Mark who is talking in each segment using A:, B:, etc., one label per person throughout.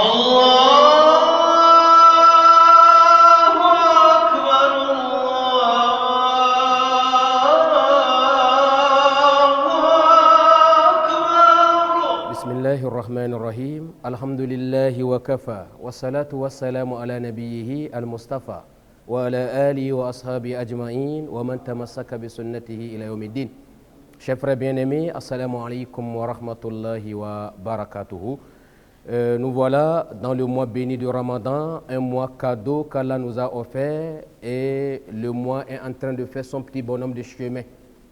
A: Bismillahirrahmanirrahim. Alhamdulillahi wa kafa. Wassalatu wassalamu ala nabiyyihi al-Mustafa. Wa ala alihi wa ashabi ajma'in. Wa man tamassaka bi sunnatihi ila yawmiddin. Chers frères bien-aimés, assalamu alaikum wa rahmatullahi wa barakatuhu. Nous voilà dans le mois béni du Ramadan, un mois cadeau qu'Allah nous a offert et le mois est en train de faire son petit bonhomme de chemin.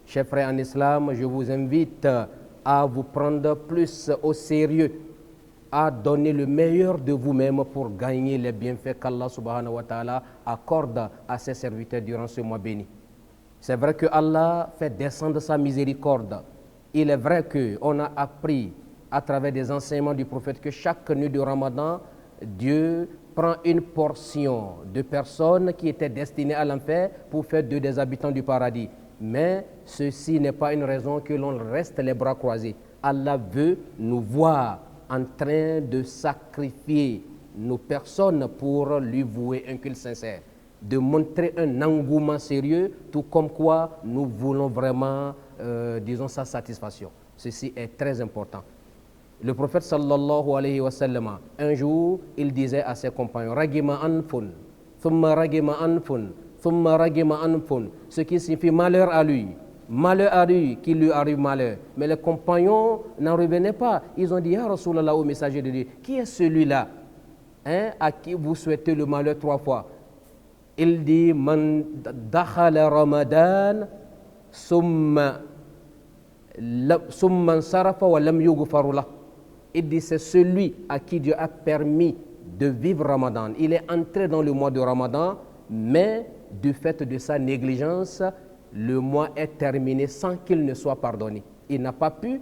A: Chers frères en islam, je vous invite à vous prendre plus au sérieux, à donner le meilleur de vous-même pour gagner les bienfaits qu'Allah subhanahu wa ta'ala accorde à ses serviteurs durant ce mois béni. C'est vrai que Allah fait descendre sa miséricorde. Il est vrai qu'on a appris à travers des enseignements du prophète que chaque nuit du Ramadan, Dieu prend une portion de personnes qui étaient destinées à l'enfer pour faire d'eux des habitants du paradis. Mais ceci n'est pas une raison que l'on reste les bras croisés. Allah veut nous voir en train de sacrifier nos personnes pour lui vouer un culte sincère, de montrer un engouement sérieux, tout comme quoi nous voulons vraiment, disons, sa satisfaction. Ceci est très important. Le prophète sallallahu alayhi wa sallam, un jour, il disait à ses compagnons, Ragima anfun, thumma ragima anfun, thumma ragima anfun, ce qui signifie malheur à lui qui lui arrive malheur. Mais les compagnons n'en revenaient pas. Ils ont dit, Ya Rasulallah, au messager de Dieu, qui est celui-là à qui vous souhaitez le malheur 3 fois? Il dit, Man dakhala Ramadan, summa sarafa wa lam yughfaru lah. Il dit, c'est celui à qui Dieu a permis de vivre Ramadan. Il est entré dans le mois de Ramadan, mais du fait de sa négligence, le mois est terminé sans qu'il ne soit pardonné. Il n'a pas pu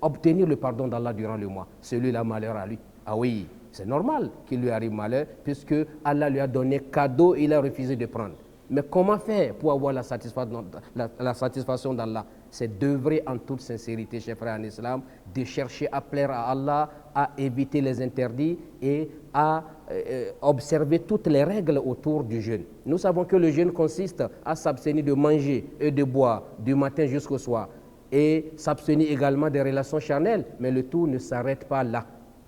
A: obtenir le pardon d'Allah durant le mois. Celui-là, malheur à lui. Ah oui, c'est normal qu'il lui arrive malheur, puisque Allah lui a donné cadeau, il a refusé de prendre. Mais comment faire pour avoir la satisfaction d'Allah? C'est d'œuvrer en toute sincérité, chers frères en islam, de chercher à plaire à Allah, à éviter les interdits et à observer toutes les règles autour du jeûne. Nous savons que le jeûne consiste à s'abstenir de manger et de boire du matin jusqu'au soir et s'abstenir également des relations charnelles, mais le tout ne s'arrête pas là.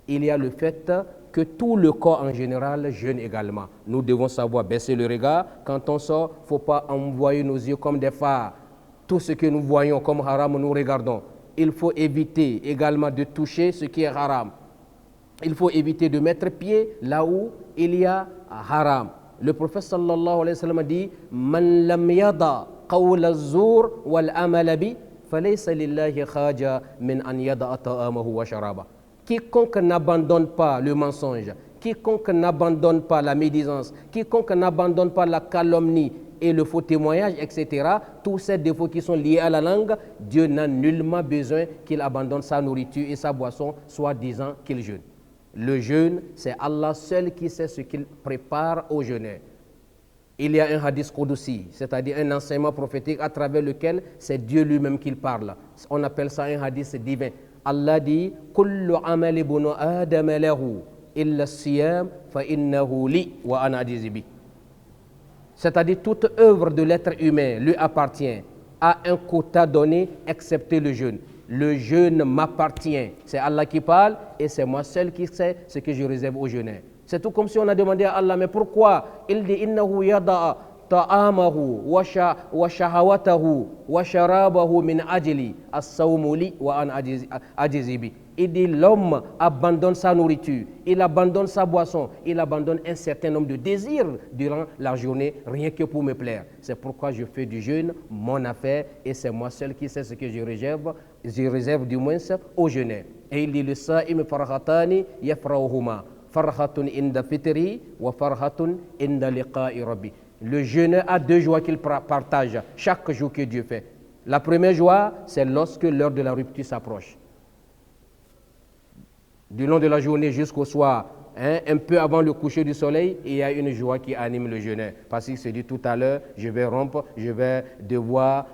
A: Il y a le fait que tout le corps en général jeûne également. Nous devons savoir baisser le regard. Quand on sort, il ne faut pas envoyer nos yeux comme des phares. Tout ce que nous voyons comme haram, nous regardons. Il faut éviter également de toucher ce qui est haram. Il faut éviter de mettre pied là où il y a haram. Le prophète sallallahu alayhi wa sallam dit Man lam yada qawla az-zur wal amala bi falaysa lillahi khaja min an yada ta'amahu wa sharaba. Quiconque n'abandonne pas le mensonge, quiconque n'abandonne pas la médisance, quiconque n'abandonne pas la calomnie et le faux témoignage, etc., tous ces défauts qui sont liés à la langue, Dieu n'a nullement besoin qu'il abandonne sa nourriture et sa boisson, soit disant qu'il jeûne. Le jeûne, c'est Allah seul qui sait ce qu'il prépare aux jeûneurs. Il y a un hadith qudsi, c'est-à-dire un enseignement prophétique à travers lequel c'est Dieu lui-même qui parle. On appelle ça un hadith divin. Allah dit Kullu amali bunu Adam lahu illa siyam fa innahu li wa ana ajzi bi. C'est-à-dire toute œuvre de l'être humain lui appartient à un quota donné excepté le jeûne. Le jeûne m'appartient. C'est Allah qui parle et c'est moi seul qui sais ce que je réserve aux jeûneurs. C'est tout comme si on a demandé à Allah, mais pourquoi? Il dit innahu yada'a ta'amahu wa shahawatahu wa sharabahu min ajli as-sawmu li wa an ajzi bi. Il dit l'homme abandonne sa nourriture, il abandonne sa boisson, il abandonne un certain nombre de désirs durant la journée, rien que pour me plaire. C'est pourquoi je fais du jeûne mon affaire et c'est moi seul qui sais ce que je réserve du moins aux jeûneurs. Et il dit le sa'im farhatani yafrahuma farhatun inda fitri wa farhatun inda liqa'i rabbi. Le jeûneur a 2 joies qu'il partage chaque jour que Dieu fait. La première joie, c'est lorsque l'heure de la rupture s'approche. Du long de la journée jusqu'au soir, un peu avant le coucher du soleil, il y a une joie qui anime le jeûneur. Parce qu'il se dit tout à l'heure, je vais rompre, je vais devoir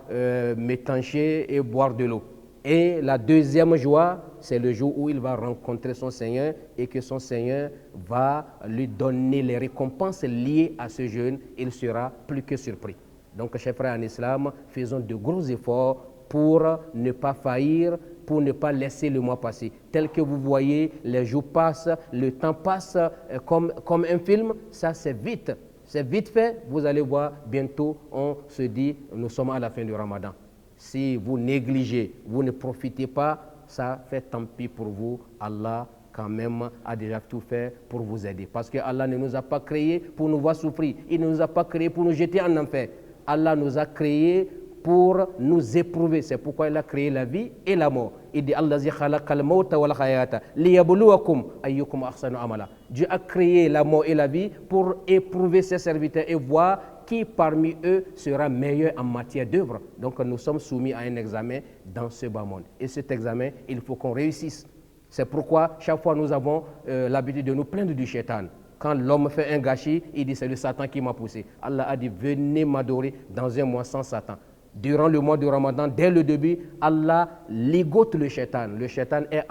A: m'étancher et boire de l'eau. Et la deuxième joie, c'est le jour où il va rencontrer son Seigneur et que son Seigneur va lui donner les récompenses liées à ce jeûne. Il sera plus que surpris. Donc, chers frères en islam, faisons de gros efforts pour ne pas faillir, pour ne pas laisser le mois passer. Tel que vous voyez, les jours passent, le temps passe comme un film, ça c'est vite. C'est vite fait, vous allez voir, bientôt on se dit, nous sommes à la fin du Ramadan. Si vous négligez, vous ne profitez pas, ça fait tant pis pour vous. Allah quand même a déjà tout fait pour vous aider. Parce que Allah ne nous a pas créés pour nous voir souffrir. Il ne nous a pas créés pour nous jeter en enfer. Allah nous a créés pour nous éprouver. C'est pourquoi il a créé la vie et la mort. Il dit Allazi khalaqal mauta wal hayata liyabluwakum ayyukum ahsanu amala. Dieu a créé la mort et la vie pour éprouver ses serviteurs et voir qui parmi eux sera meilleur en matière d'œuvre. Donc nous sommes soumis à un examen dans ce bas monde. Et cet examen, il faut qu'on réussisse. C'est pourquoi chaque fois nous avons l'habitude de nous plaindre du shaitan. Quand l'homme fait un gâchis, il dit c'est le Satan qui m'a poussé. Allah a dit venez m'adorer dans un mois sans Satan. Durant le mois du Ramadan, dès le début, Allah ligote le shaitan. Le shaitan est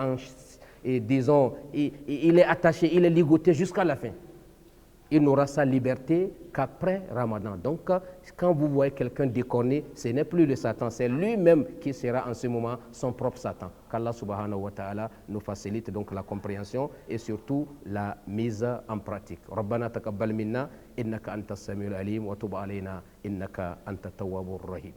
A: il est attaché, il est ligoté jusqu'à la fin. Il n'aura sa liberté qu'après Ramadan. Donc, quand vous voyez quelqu'un décorné, ce n'est plus le Satan, c'est lui-même qui sera en ce moment son propre Satan. Qu'Allah subhanahu wa ta'ala nous facilite donc la compréhension et surtout la mise en pratique. Rabbana taqabbal minna, innaka anta as-sami'ul alim, wa tub alayna, innaka anta at-tawwabur rahim.